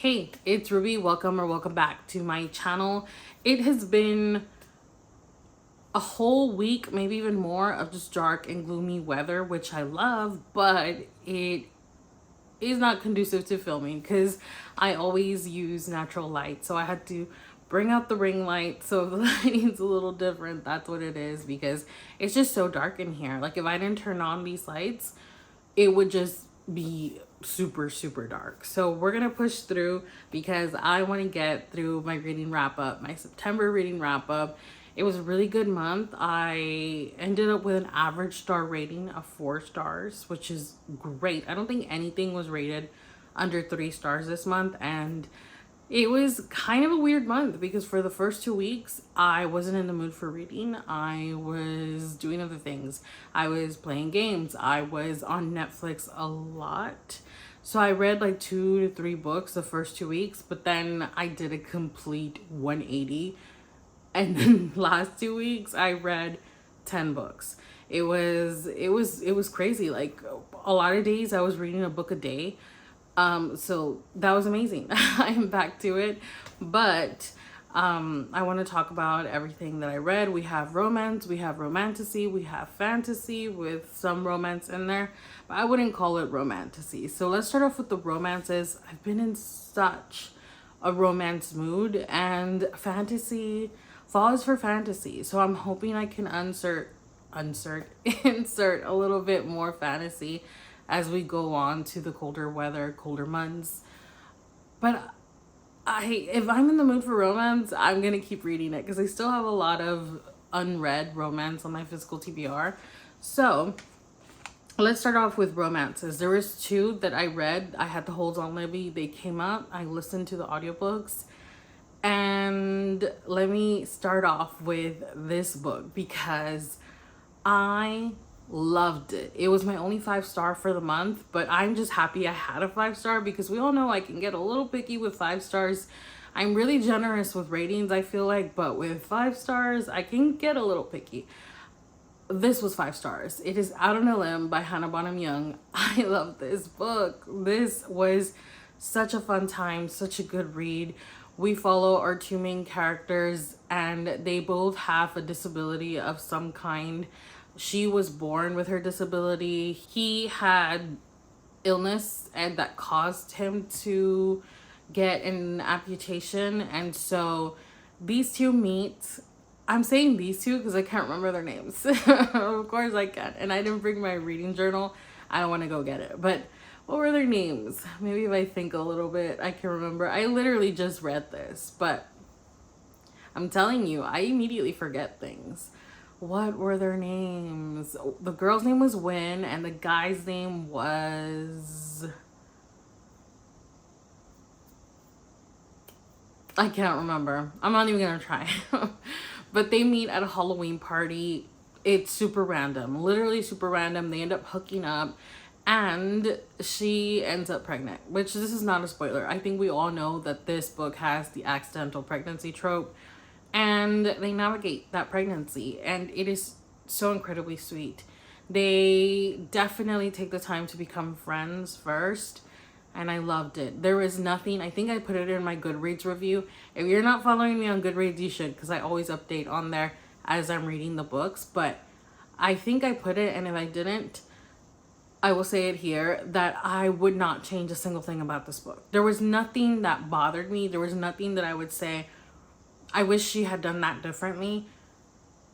Hey, it's Ruby. Welcome back to my channel. It has been a whole week, maybe even more, of just dark and gloomy weather, which I love, but it is not conducive to filming because I always use natural light. So I had to bring out the ring light. So if the lighting's a little different, that's what it is, because it's just so dark in here. Like if I didn't turn on these lights, it would just be super dark. So we're gonna push through because I want to get through my reading wrap up, my September reading wrap up. It was a really good month. I ended up with an average star rating of 4 stars, which is great. I don't think anything was rated under 3 stars this month, and it was kind of a weird month because for the first 2 weeks, I wasn't in the mood for reading. I was doing other things. I was playing games. I was on Netflix a lot. So I read like 2 to 3 books the first 2 weeks, but then I did a complete 180. And then last 2 weeks, I read 10 books. It was crazy. Like a lot of days I was reading a book a day. So that was amazing. I am back to it, but I want to talk about everything that I read. We have romance, we have romantasy, we have fantasy with some romance in there, but I wouldn't call it romantasy. So let's start off with the romances. I've been in such a romance mood, and fantasy, fall is for fantasy. So I'm hoping I can insert a little bit more fantasy as we go on to the colder weather, colder months. But if I'm in the mood for romance, I'm gonna keep reading it because I still have a lot of unread romance on my physical TBR. So let's start off with romances. There was 2 that I read. I had the holds on Libby. They came up. I listened to the audiobooks. And let me start off with this book because I loved it. It was my only 5-star for the month, but I'm just happy I had a 5-star because we all know I can get a little picky with 5 stars. I'm really generous with ratings, I feel like, but with 5 stars, I can get a little picky. This was 5 stars. It is Out on a Limb by Hannah Bonham Young. I love this book. This was such a fun time, such a good read. We follow our 2 main characters, and they both have a disability of some kind. She was born with her disability. He had illness and that caused him to get an amputation. And so these 2 meet. I'm saying these 2 because I can't remember their names. Of course I can. And I didn't bring my reading journal. I don't want to go get it. But what were their names? Maybe if I think a little bit, I can remember. I literally just read this, but I'm telling you, I immediately forget things. What were their names? The girl's name was Win, and the guy's name was... I can't remember. I'm not even gonna try. But they meet at a Halloween party. It's super random, literally super random. They end up hooking up, and she ends up pregnant, which this is not a spoiler. I think we all know that this book has the accidental pregnancy trope, and they navigate that pregnancy, and it is so incredibly sweet. They definitely take the time to become friends first, and I loved it. There was nothing, I think I put it in my Goodreads review. If you're not following me on Goodreads, you should, because I always update on there as I'm reading the books. But I think I put it, and if I didn't, I will say it here, that I would not change a single thing about this book. There was nothing that bothered me. There was nothing that I would say, I wish she had done that differently.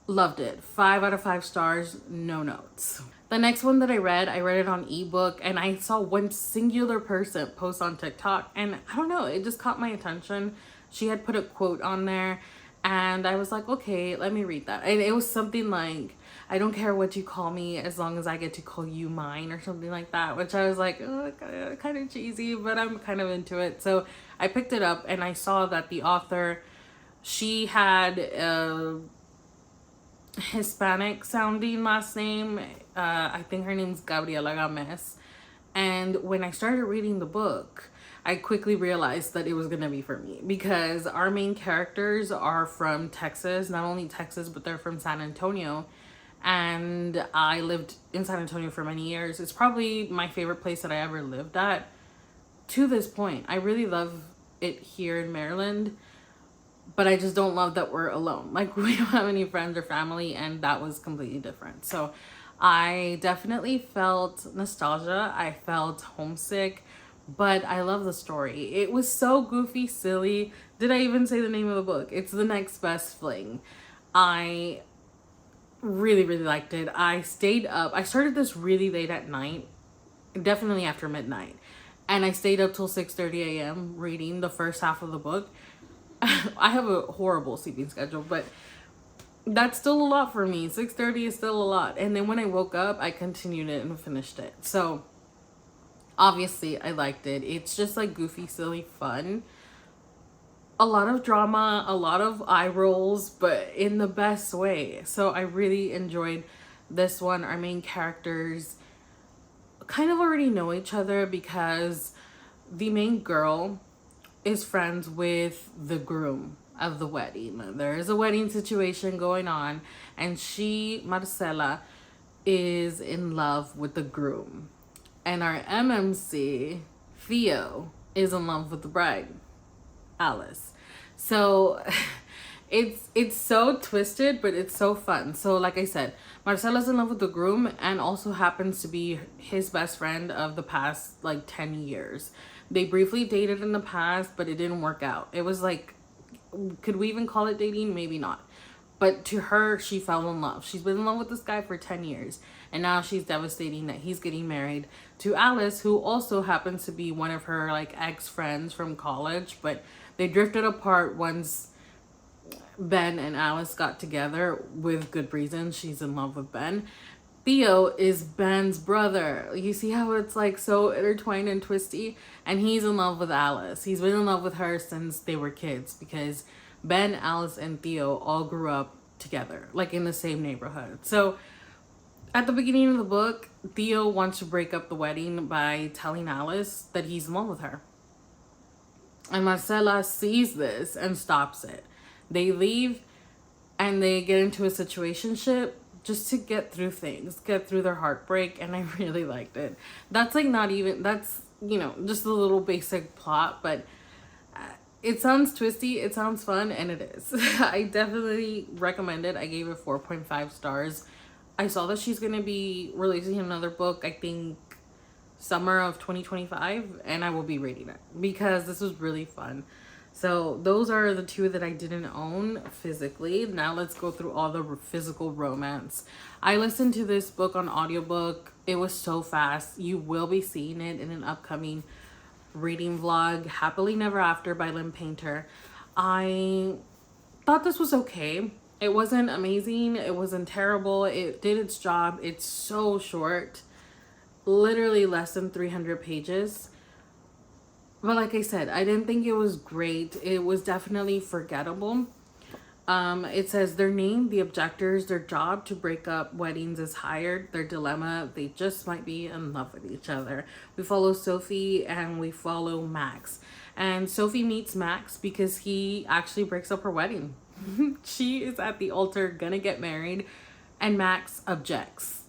Loved it. 5 out of 5 stars, no notes. The next one that I read it on ebook, and I saw one singular person post on TikTok, and I don't know, it just caught my attention. She had put a quote on there, and I was like, okay, let me read that. And it was something like, I don't care what you call me as long as I get to call you mine, or something like that, which I was like, oh, kind of cheesy, but I'm kind of into it. So I picked it up, and I saw that the author, she had a Hispanic sounding last name. I think her name's Gabriela Gomez. And when I started reading the book, I quickly realized that it was gonna be for me, because our main characters are from Texas. Not only Texas, but they're from San Antonio. And I lived in San Antonio for many years. It's probably my favorite place that I ever lived at to this point. I really love it here in Maryland, but I just don't love that we're alone. Like, we don't have any friends or family, and that was completely different. So I definitely felt nostalgia. I felt homesick, but I love the story. It was so goofy, silly. Did I even say the name of the book? It's The Next Best Fling. I really, really liked it. I stayed up. I started this really late at night, definitely after midnight. And I stayed up till 6:30 a.m. reading the first half of the book. I have a horrible sleeping schedule, but that's still a lot for me. 6:30 is still a lot. And then when I woke up, I continued it and finished it. So obviously I liked it. It's just like goofy, silly fun. A lot of drama, a lot of eye rolls, but in the best way. So I really enjoyed this one. Our main characters kind of already know each other because the main girl is friends with the groom of the wedding. There is a wedding situation going on, and she, Marcela, is in love with the groom. And our MMC, Theo, is in love with the bride, Alice. So it's so twisted, but it's so fun. So like I said, Marcela's in love with the groom and also happens to be his best friend of the past like 10 years. They briefly dated in the past, but it didn't work out. It was like, could we even call it dating? Maybe not. But to her, she fell in love. She's been in love with this guy for 10 years. And now she's devastating that he's getting married to Alice, who also happens to be one of her like ex-friends from college. But they drifted apart once Ben and Alice got together with good reason. She's in love with Ben. Theo is Ben's brother. You see how it's like so intertwined and twisty? And he's in love with Alice. He's been in love with her since they were kids because Ben, Alice, and Theo all grew up together, like in the same neighborhood. So at the beginning of the book, Theo wants to break up the wedding by telling Alice that he's in love with her. And Marcela sees this and stops it. They leave and they get into a situationship just to get through things, get through their heartbreak, and I really liked it. That's like not even, that's, you know, just a little basic plot, but it sounds twisty, it sounds fun, and it is. I definitely recommend it. I gave it 4.5 stars. I saw that she's gonna be releasing another book, I think summer of 2025, and I will be reading it because this was really fun. So those are the two that I didn't own physically. Now let's go through all the physical romance. I listened to this book on audiobook. It was so fast. You will be seeing it in an upcoming reading vlog, Happily Never After by Lynn Painter. I thought this was okay. It wasn't amazing. It wasn't terrible. It did its job. It's so short. Literally less than 300 pages. But like I said, I didn't think it was great. It was definitely forgettable. It says their name, the objectors, their job to break up weddings is hired. Their dilemma, they just might be in love with each other. We follow Sophie and we follow Max. And Sophie meets Max because he actually breaks up her wedding. She is at the altar gonna get married and Max objects.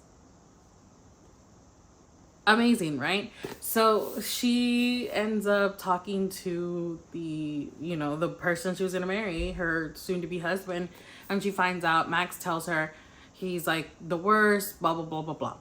Amazing, right? So she ends up talking to the, you know, the person she was gonna marry, her soon-to-be husband, and she finds out, Max tells her he's like the worst, blah blah blah blah blah,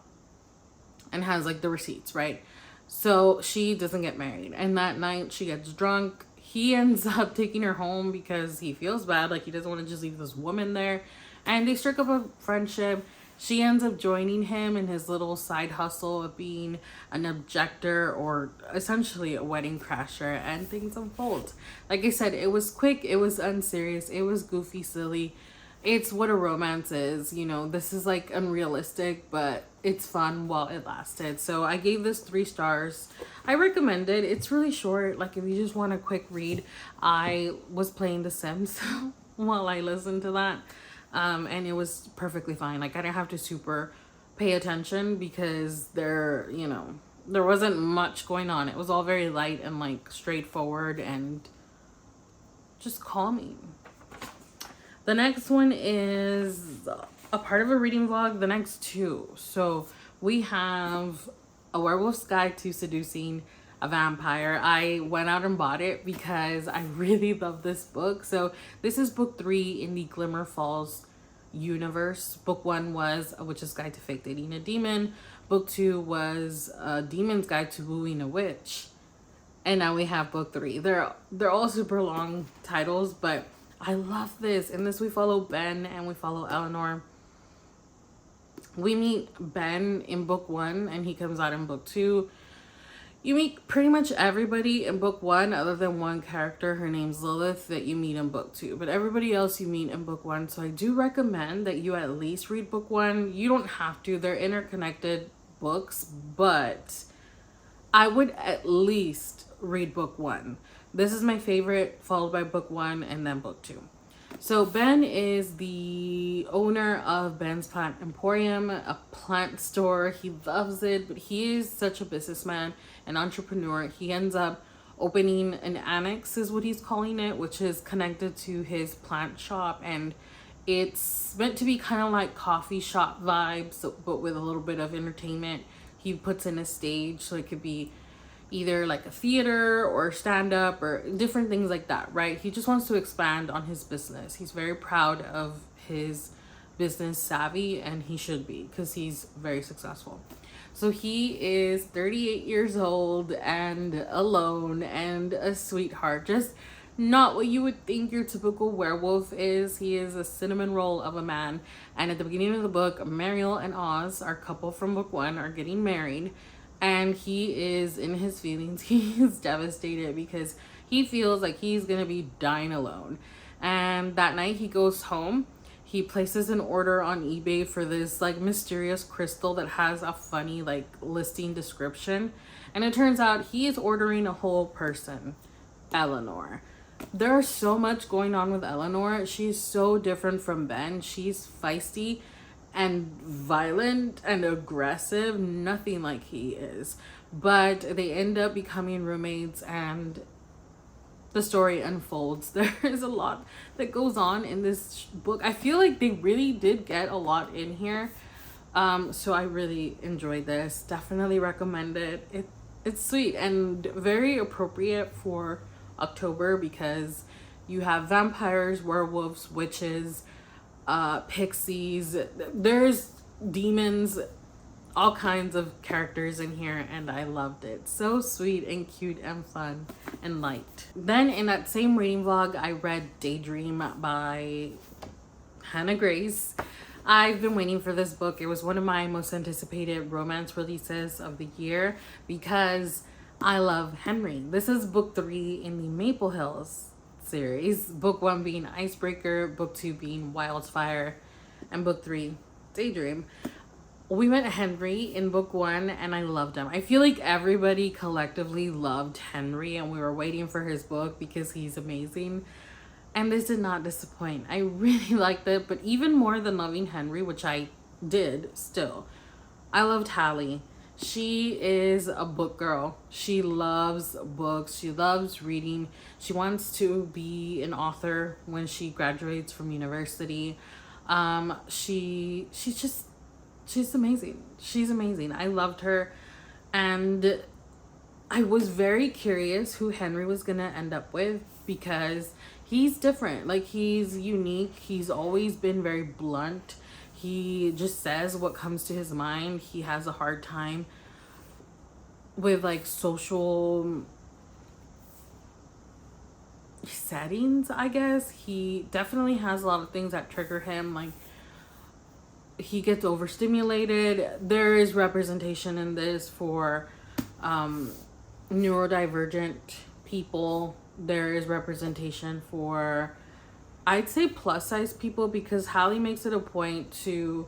and has like the receipts, right? So she doesn't get married, and that night she gets drunk. He ends up taking her home because he feels bad, like he doesn't want to just leave this woman there, and they strike up a friendship. She ends up joining him in his little side hustle of being an objector, or essentially a wedding crasher, and things unfold. Like I said, it was quick, it was unserious, it was goofy, silly. It's what a romance is, you know. This is like unrealistic, but it's fun while it lasted. So I gave this 3 stars. I recommend it. It's really short. Like if you just want a quick read. I was playing The Sims while I listened to that. And it was perfectly fine. Like I didn't have to super pay attention because there, you know, there wasn't much going on. It was all very light and like straightforward and just calming. The next one is a part of a reading vlog, the next 2. So we have A Werewolf's Guide to Seducing a vampire. I went out and bought it because I really love this book. So this is book 3 in the Glimmer Falls universe. Book 1 was A Witch's Guide to Fake Dating a Demon. Book 2 was A Demon's Guide to Wooing a Witch. And now we have book 3. They're all super long titles, but I love this. In this we follow Ben and we follow Eleanor. We meet Ben in book 1 and he comes out in book 2. You meet pretty much everybody in book 1 other than one character. Her name's Lilith, that you meet in book 2. But everybody else you meet in book 1. So I do recommend that you at least read book 1. You don't have to. They're interconnected books. But I would at least read book 1. This is my favorite, followed by book 1 and then book 2. So Ben is the owner of Ben's Plant Emporium, a plant store. He loves it, but he is such a businessman, an entrepreneur. He ends up opening an annex, is what he's calling it, which is connected to his plant shop. And it's meant to be kind of like coffee shop vibes, but with a little bit of entertainment. He puts in a stage, so it could be either like a theater or stand-up or different things like that, right? He just wants to expand on his business. He's very proud of his business savvy, and he should be, because he's very successful. So he is 38 years old and alone and a sweetheart. Just not what you would think your typical werewolf is. He is a cinnamon roll of a man. And at the beginning of the book, Mariel and Oz, our couple from book 1, are getting married. And he is in his feelings. He is devastated because he feels like he's going to be dying alone. And that night he goes home. He places an order on eBay for this like mysterious crystal that has a funny like listing description. And it turns out he is ordering a whole person, Eleanor. There's so much going on with Eleanor. She's so different from Ben. She's feisty and violent and aggressive, nothing like he is. But they end up becoming roommates and the story unfolds. There is a lot that goes on in this book. I feel like they really did get a lot in here. So I really enjoyed this. Definitely recommend it. It's sweet and very appropriate for October because you have vampires, werewolves, witches, pixies, there's demons, all kinds of characters in here, and I loved it. So sweet and cute and fun and light. Then in that same reading vlog, I read Daydream by Hannah Grace. I've been waiting for this book. It was one of my most anticipated romance releases of the year because I love Henry. This is book 3 in the Maple Hills series. Book 1 being Icebreaker, book 2 being Wildfire, and book 3 Daydream. We met Henry in book 1 and I loved him. I feel like everybody collectively loved Henry and we were waiting for his book because he's amazing. And this did not disappoint. I really liked it, but even more than loving Henry, which I did still, I loved Hallie. She is a book girl. She loves books. She loves reading. She wants to be an author when she graduates from university. She's amazing. She's amazing. I loved her. And I was very curious who Henry was going to end up with because he's different. Like, he's unique. He's always been very blunt. He just says what comes to his mind. He has a hard time with like social settings, I guess. He definitely has a lot of things that trigger him. Like, he gets overstimulated. There is representation in this for neurodivergent people. There is representation for, I'd say, plus size people, because Hallie makes it a point to,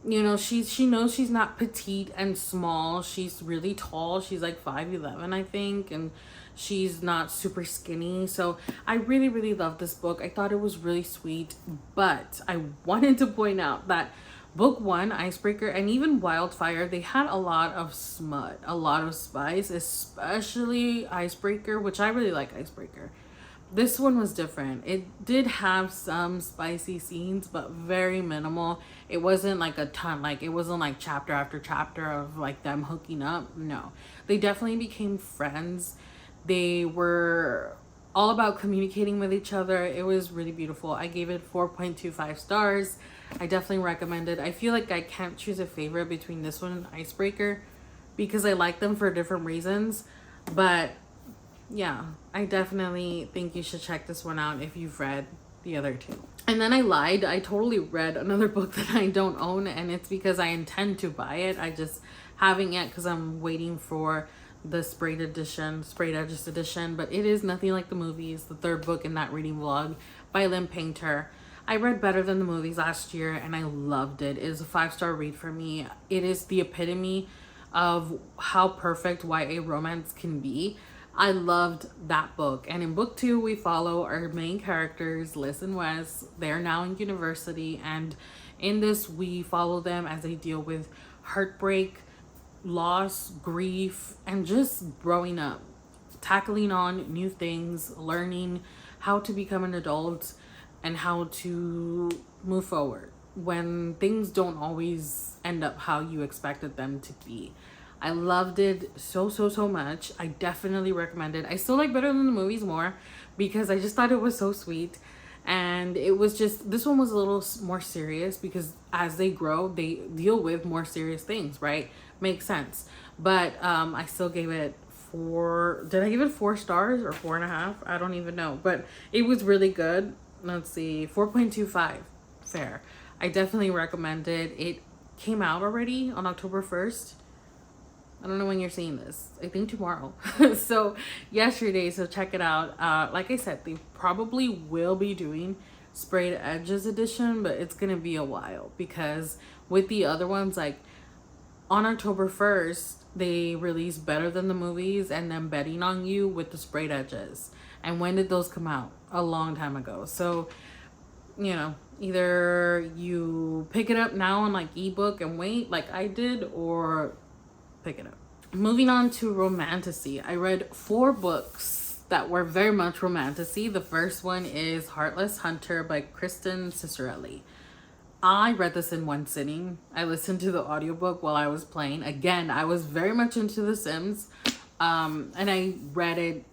you know, she knows she's not petite and small. She's really tall. She's like 5'11", I think, and she's not super skinny. So I really, really love this book. I thought it was really sweet, but I wanted to point out that book 1, Icebreaker, and even Wildfire, they had a lot of smut, a lot of spice, especially Icebreaker, which I really like Icebreaker. This one was different. It did have some spicy scenes, but very minimal. It wasn't like a ton, like it wasn't like chapter after chapter of like them hooking up. No, they definitely became friends. They were all about communicating with each other. It was really beautiful. I gave it 4.25 stars. I definitely recommend it. I feel like I can't choose a favorite between this one and Icebreaker because I like them for different reasons. But yeah, I definitely think you should check this one out if you've read the other two. And then I lied. I totally read another book that I don't own, and it's because I intend to buy it. I just haven't yet because I'm waiting for the sprayed edges edition. But it is nothing like the movies. The third book in that reading vlog by Lynn Painter. I read Better Than the Movies last year, and I loved it. It is a 5-star read for me. It is the epitome of how perfect YA romance can be. I loved that book. And in book 2, we follow our main characters, Liz and Wes. They're now in university. And in this, we follow them as they deal with heartbreak, loss, grief, and just growing up. Tackling on new things, learning how to become an adult, and how to move forward when things don't always end up how you expected them to be. I loved it so much. I definitely recommend it. I still like Better Than the Movies more because I just thought it was so sweet. And it was just, this one was a little more serious because as they grow, they deal with more serious things, right? Makes sense. But I still gave it 4, did I give it 4 stars or 4.5? I don't even know. But it was really good. Let's see, 4.25, fair. I definitely recommend it. It came out already on October 1st. I don't know when you're seeing this. I think tomorrow. So yesterday, so check it out. Like I said, they probably will be doing sprayed edges edition, but it's gonna be a while because with the other ones, like on October 1st, they released Better Than the Movies and then Betting on You with the sprayed edges. And when did those come out? A long time ago. So, you know, either you pick it up now on like ebook and wait like I did, or pick it up. Moving on to romantasy. I read 4 books that were very much romantasy. The first one is Heartless Hunter by Kristen Cicerelli. I read this in one sitting. I listened to the audiobook while I was playing. Again, I was very much into The Sims. And I read it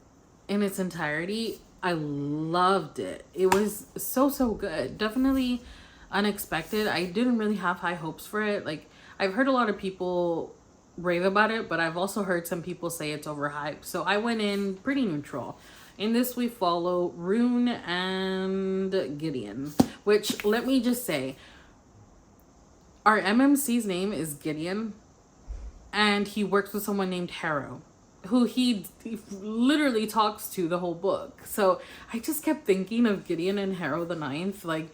in its entirety. I loved it. It was so good. Definitely unexpected. I didn't really have high hopes for it. Like, I've heard a lot of people rave about it, but I've also heard some people say it's overhyped. So I went in pretty neutral. In this, we follow Rune and Gideon, which, let me just say, our MMC's name is Gideon, and he works with someone named Harrow, who he literally talks to the whole book. So I just kept thinking of Gideon and Harrow the Ninth. Like,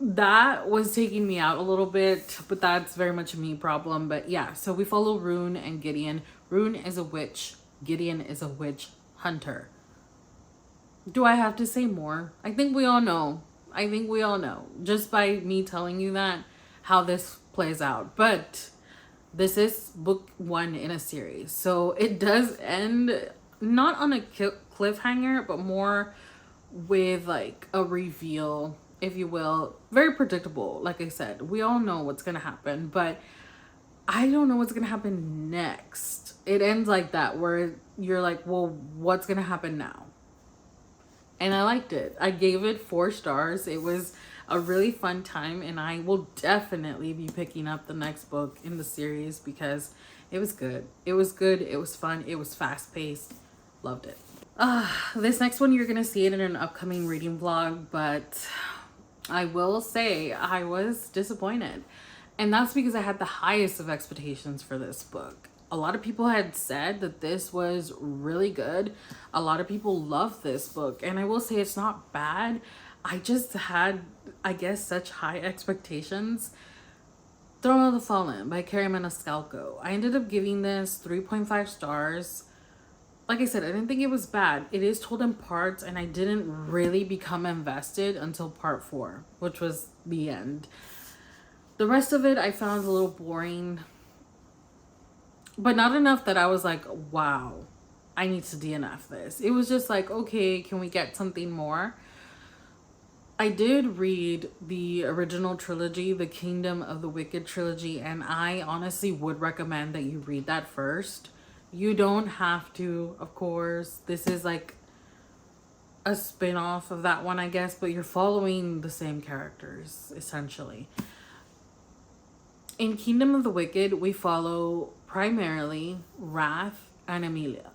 that was taking me out a little bit, but that's very much a me problem. But yeah, so we follow Rune and Gideon. Rune is a witch. Gideon is a witch hunter. Do I have to say more? I think we all know. I think we all know just by me telling you that how this plays out. But this is book 1 in a series. So it does end not on a cliffhanger, but more with like a reveal, if you will. Very predictable. Like I said, we all know what's gonna happen, but I don't know what's gonna happen next. It ends like that, where you're like, well, what's gonna happen now? And I liked it. I gave it 4 stars. It was a really fun time, and I will definitely be picking up the next book in the series because it was good. It was good. It was fun. It was fast paced. Loved it. This next one, you're gonna see it in an upcoming reading vlog, but I will say I was disappointed. And that's because I had the highest of expectations for this book. A lot of people had said that this was really good. A lot of people love this book. And I will say it's not bad. I just had, I guess, such high expectations. Throne of the Fallen by Carrie Maniscalco. I ended up giving this 3.5 stars. Like I said, I didn't think it was bad. It is told in parts, and I didn't really become invested until part 4, which was the end. The rest of it I found a little boring, but not enough that I was like, wow. I need to DNF this. It was just like, okay, can we get something more? I did read the original trilogy, the Kingdom of the Wicked trilogy, and I honestly would recommend that you read that first. You don't have to, of course. This is like a spin-off of that one, I guess, but you're following the same characters essentially. In Kingdom of the Wicked, we follow primarily Wrath and Emilia.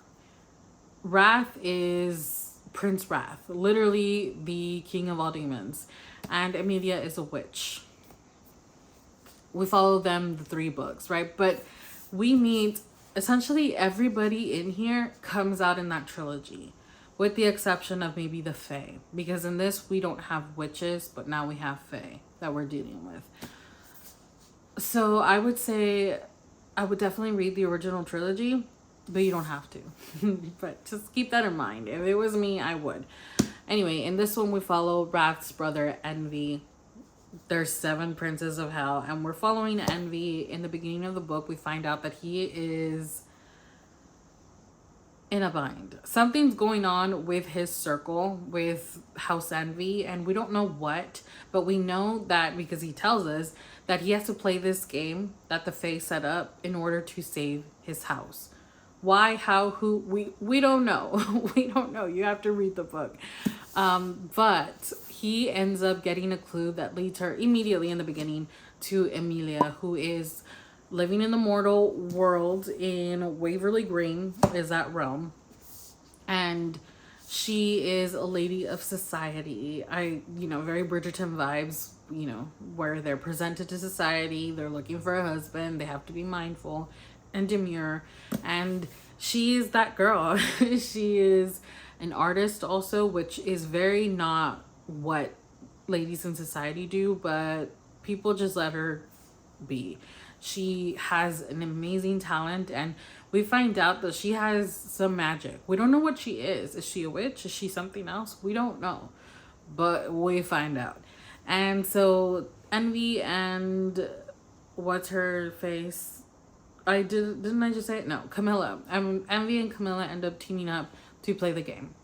Wrath is Prince Wrath, literally the king of all demons, and Emilia is a witch. We follow them the 3 books, right? But we meet essentially everybody in here comes out in that trilogy, with the exception of maybe the Fae, because in this we don't have witches, but now we have Fae that we're dealing with. So I would say I would definitely read the original trilogy, but you don't have to. But just keep that in mind. If it was me, I would. Anyway, in this one we follow Wrath's brother Envy. There's 7 princes of hell, and we're following Envy. In the beginning of the book, we find out that he is in a bind. Something's going on with his circle, with House Envy, and we don't know what, but we know that because he tells us that he has to play this game that the Fae set up in order to save his house. Why, how, who, we don't know. We don't know. You have to read the book. But he ends up getting a clue that leads her immediately in the beginning to Emilia, who is living in the mortal world in Waverly Green, is that realm. And she is a lady of society. Very Bridgerton vibes, where they're presented to society, they're looking for a husband, they have to be mindful and demure. And she is that girl. She is an artist also, which is very not what ladies in society do, but people just let her be. She has an amazing talent, and we find out that she has some magic. We don't know what she is. Is she a witch? Is she something else? We don't know, but we find out. And so Envy and what's her face? Didn't I just say it? No, Camilla. Envy and Camilla end up teaming up to play the game,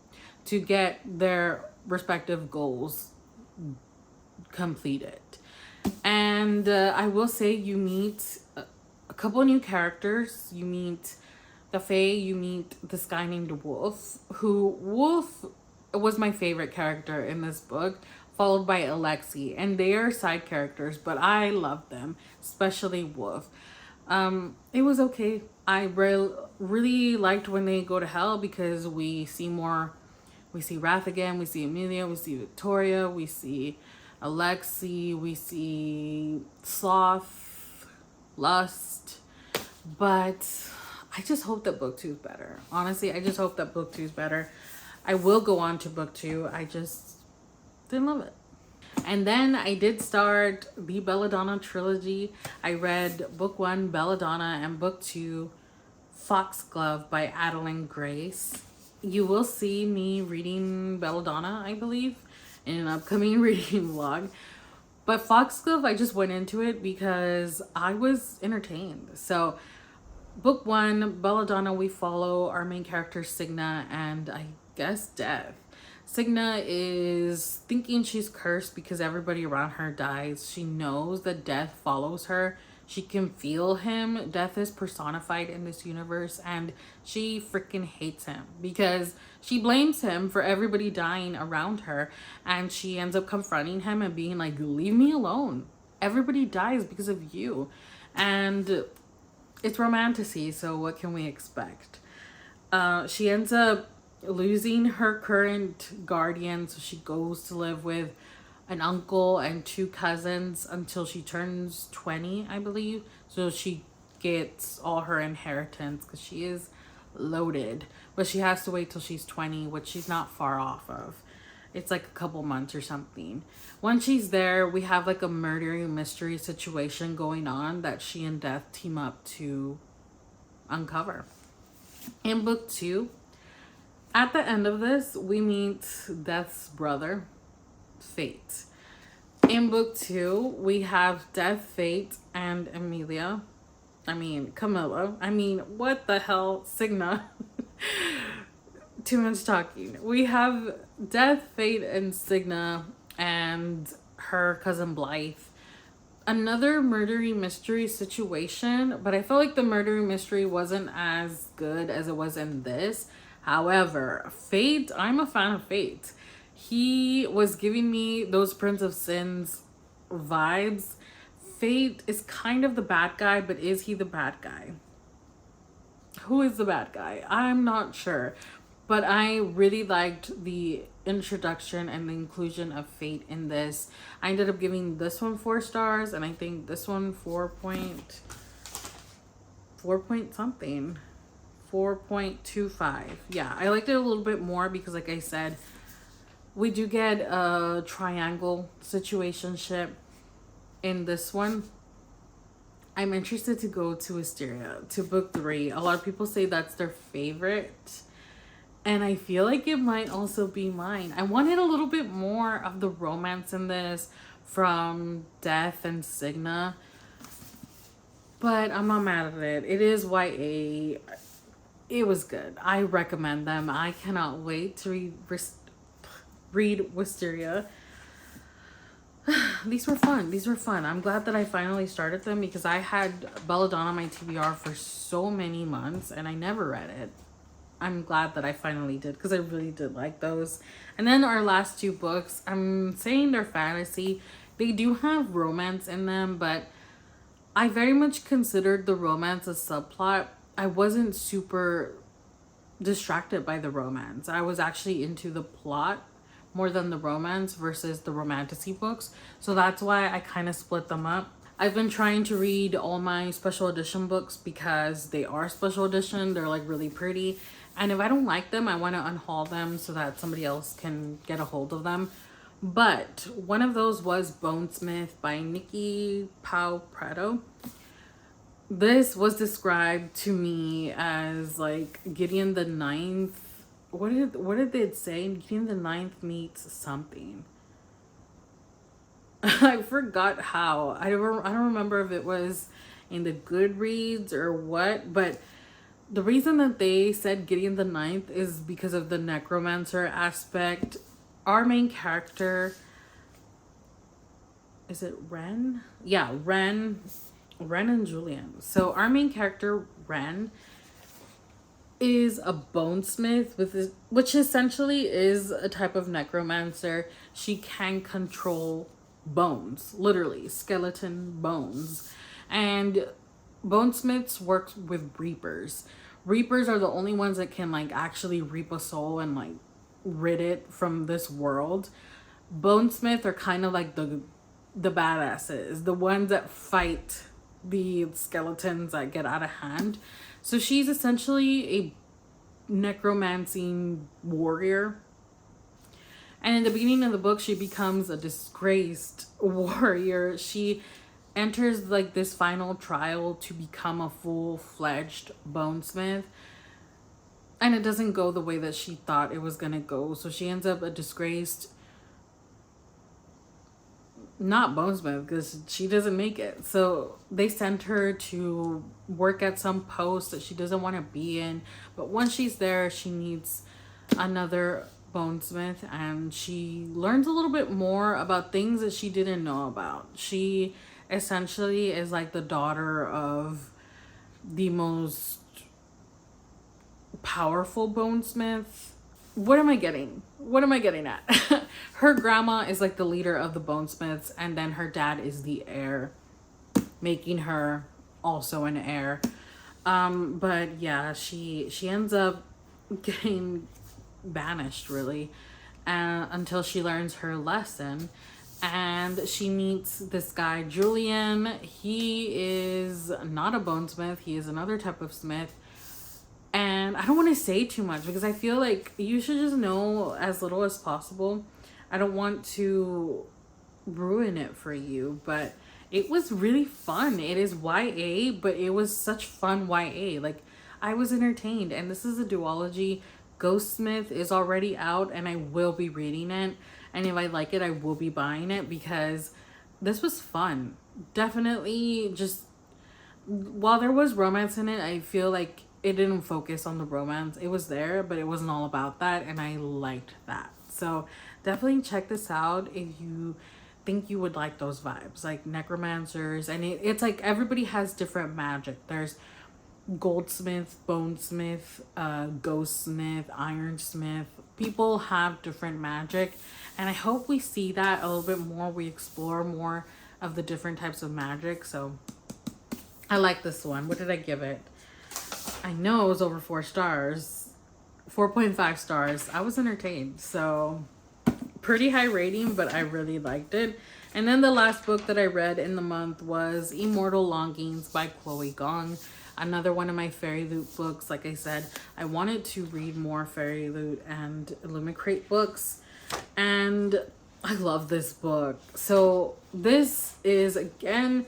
to get their respective goals completed. And I will say you meet a couple new characters. You meet the Fae, you meet this guy named Wolf, Wolf was my favorite character in this book, followed by Alexi. And they are side characters, but I love them, especially Wolf. It was okay. I really liked when they go to hell, because we see Wrath again, we see Emilia, we see Victoria, we see Alexi, we see Sloth, Lust, but I just hope that book 2 is better. Honestly, I just hope that book 2 is better. I will go on to book 2. I just didn't love it. And then I did start the Belladonna trilogy. I read book 1, Belladonna, and book 2, Foxglove by Adeline Grace. You will see me reading Belladonna, I believe, in an upcoming reading vlog. But Foxglove, I just went into it because I was entertained. So book 1, Belladonna, we follow our main character Signa and I guess Death. Signa is thinking she's cursed because everybody around her dies. She knows that death follows her. She can feel him. Death is personified in this universe, and she freaking hates him because she blames him for everybody dying around her, and she ends up confronting him and being like, leave me alone. Everybody dies because of you. And it's romantasy, so what can we expect? She ends up losing her current guardian, so she goes to live with an uncle and 2 cousins until she turns 20, I believe. So she gets all her inheritance because she is loaded, but she has to wait till she's 20, which she's not far off of. It's like a couple months or something. Once she's there, we have like a murder mystery situation going on that she and Death team up to uncover. In book 2, at the end of this, we meet Death's brother, Fate. In book 2, we have Death, Fate, and Camilla. What the hell? Signa. Too much talking. We have Death, Fate, and Signa, and her cousin Blythe. Another murdery mystery situation, but I felt like the murdery mystery wasn't as good as it was in this. However, Fate, I'm a fan of Fate. He was giving me those Prince of Sins vibes. Fate is kind of the bad guy, but is he the bad guy? Who is the bad guy? I'm not sure. But I really liked the introduction and the inclusion of Fate in this. I ended up giving this one 4 stars, and I think this one 4 point something. 4.25. Yeah, I liked it a little bit more because, like I said, we do get a triangle situationship in this one. I'm interested to go to Wisteria, to book 3. A lot of people say that's their favorite. And I feel like it might also be mine. I wanted a little bit more of the romance in this from Death and Signa. But I'm not mad at it. It is YA. It was good. I recommend them. I cannot wait to read Wisteria. These were fun. These were fun. I'm glad that I finally started them because I had Belladonna on my TBR for so many months and I never read it. I'm glad that I finally did because I really did like those. And then our last 2 books, I'm saying they're fantasy. They do have romance in them, but I very much considered the romance a subplot. I wasn't super distracted by the romance. I was actually into the plot more than the romance versus the romantasy books. So that's why I kind of split them up. I've been trying to read all my special edition books because they are special edition. They're like really pretty. And if I don't like them, I want to unhaul them so that somebody else can get a hold of them. But one of those was Bonesmith by Nikki Pau Prado. This was described to me as like Gideon the Ninth. What did they say? Gideon the Ninth meets something. I forgot how. I don't remember if it was in the Goodreads or what, but the reason that they said Gideon the Ninth is because of the necromancer aspect. Our main character, is it Ren? Yeah, Ren and Julian. So our main character, Ren, is a bonesmith which essentially is a type of necromancer. She can control bones, literally skeleton bones. And bonesmiths work with reapers. Reapers are the only ones that can like actually reap a soul and like rid it from this world. Bonesmith are kind of like the badasses, the ones that fight the skeletons that get out of hand. So she's essentially a necromancing warrior. And in the beginning of the book, she becomes a disgraced warrior. She enters like this final trial to become a full-fledged bonesmith. And it doesn't go the way that she thought it was gonna go. So she ends up a disgraced, not bonesmith, because she doesn't make it. So they sent her to work at some post that she doesn't want to be in. But once she's there, she needs another bonesmith, and she learns a little bit more about things that she didn't know about. She essentially is like the daughter of the most powerful bonesmith. What am I getting at? Her grandma is like the leader of the bonesmiths, and then her dad is the heir, making her also an heir. But yeah, she ends up getting banished really, until she learns her lesson. And she meets this guy, Julian. He is not a bonesmith. He is another type of smith. And I don't want to say too much because I feel like you should just know as little as possible. I don't want to ruin it for you, but it was really fun. It is YA, but it was such fun YA. Like, I was entertained. And this is a duology. Ghostsmith is already out, and I will be reading it. And if I like it, I will be buying it because this was fun. Definitely just, while there was romance in it, I feel like it didn't focus on the romance. It was there, but it wasn't all about that, and I liked that. So definitely check this out if you think you would like those vibes, like necromancers. And it's like everybody has different magic. There's goldsmith, bonesmith, ghostsmith, ironsmith. People have different magic, and I hope we see that a little bit more. We explore more of the different types of magic. So I like this one. What did I give it? I know it was over 4 stars, 4.5 stars. I was entertained. So pretty high rating, but I really liked it. And then the last book that I read in the month was Immortal Longings by Chloe Gong. Another one of my Fairy Loot books. Like I said, I wanted to read more Fairy Loot and Illumicrate books, and I love this book. So this is, again,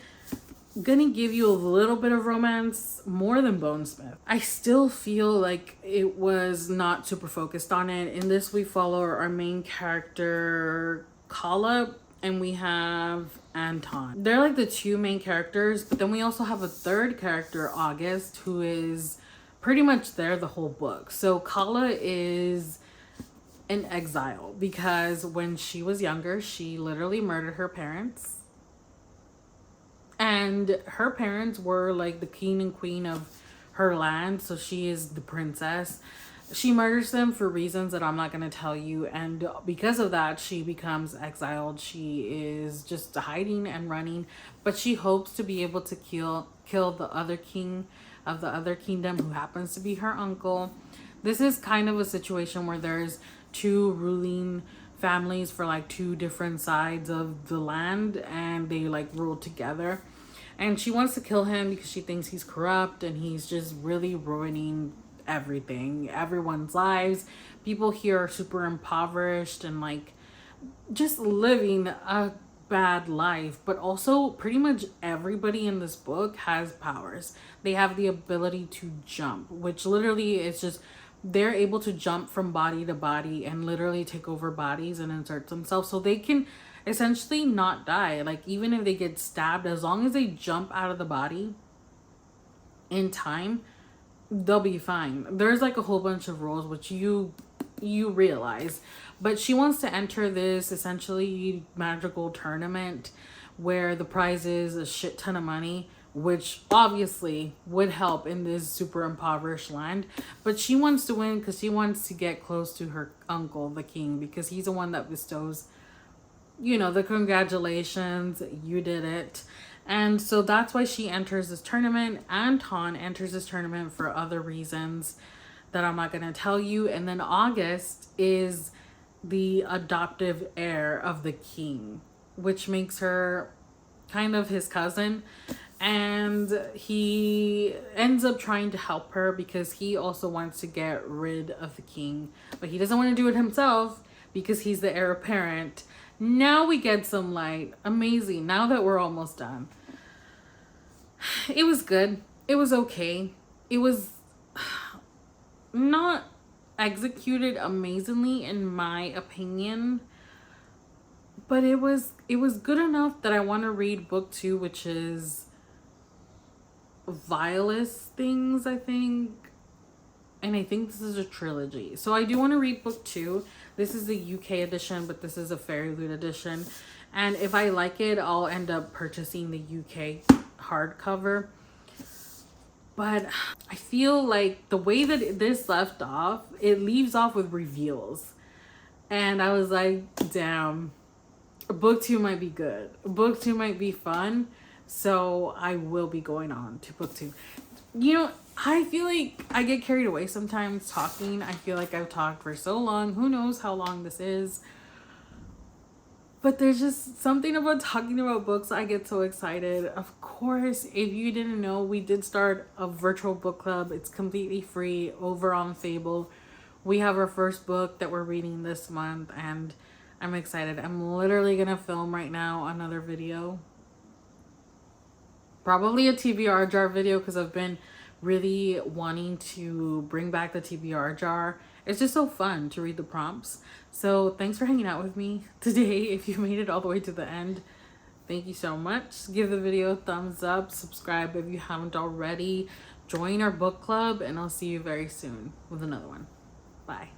gonna give you a little bit of romance, more than Bonesmith. I still feel like it was not super focused on it. In this, we follow our main character, Kala, and we have Anton. They're like the 2 main characters, but then we also have a 3rd character, August, who is pretty much there the whole book. So Kala is in exile because when she was younger, she literally murdered her parents. And her parents were like the king and queen of her land, so she is the princess. She murders them for reasons that I'm not going to tell you, and because of that, she becomes exiled. She is just hiding and running, but she hopes to be able to kill the other king of the other kingdom, who happens to be her uncle. This is kind of a situation where there's 2 ruling families for like 2 different sides of the land, and they like rule together. And she wants to kill him because she thinks he's corrupt and he's just really ruining everything, everyone's lives. People here are super impoverished and like just living a bad life. But also pretty much everybody in this book has powers. They have the ability to jump, which literally is just, they're able to jump from body to body and literally take over bodies and insert themselves, so they can essentially not die. Like even if they get stabbed, as long as they jump out of the body in time, they'll be fine. There's like a whole bunch of rules which you realize, but she wants to enter this essentially magical tournament where the prize is a shit ton of money, which obviously would help in this super impoverished land. But she wants to win because she wants to get close to her uncle, the king, because he's the one that bestows, you know, the congratulations, you did it. And so that's why she enters this tournament. Anton enters this tournament for other reasons that I'm not going to tell you. And then August is the adoptive heir of the king, which makes her kind of his cousin. And he ends up trying to help her because he also wants to get rid of the king, but he doesn't want to do it himself because he's the heir apparent. Now we get some light. Amazing. Now that we're almost done. It was good. It was okay. It was not executed amazingly in my opinion, but it was good enough that I want to read book 2, which is Violet's Things, I think. And I think this is a trilogy. So I do want to read book 2. This is the UK edition, but this is a Fairy Loot edition. And if I like it, I'll end up purchasing the UK hardcover. But I feel like the way that this left off, it leaves off with reveals. And I was like, damn, book 2 might be good. Book 2 might be fun. So I will be going on to book 2. You know, I feel like I get carried away sometimes talking. I feel like I've talked for so long. Who knows how long this is. But there's just something about talking about books. I get so excited. Of course, if you didn't know, we did start a virtual book club. It's completely free over on Fable. We have our first book that we're reading this month, and I'm excited. I'm literally going to film right now another video. Probably a TBR jar video because I've been really wanting to bring back the TBR jar. It's just so fun to read the prompts. So thanks for hanging out with me today. If you made it all the way to the end, thank you so much. Give the video a thumbs up. Subscribe if you haven't already. join our book club, and I'll see you very soon with another one. Bye.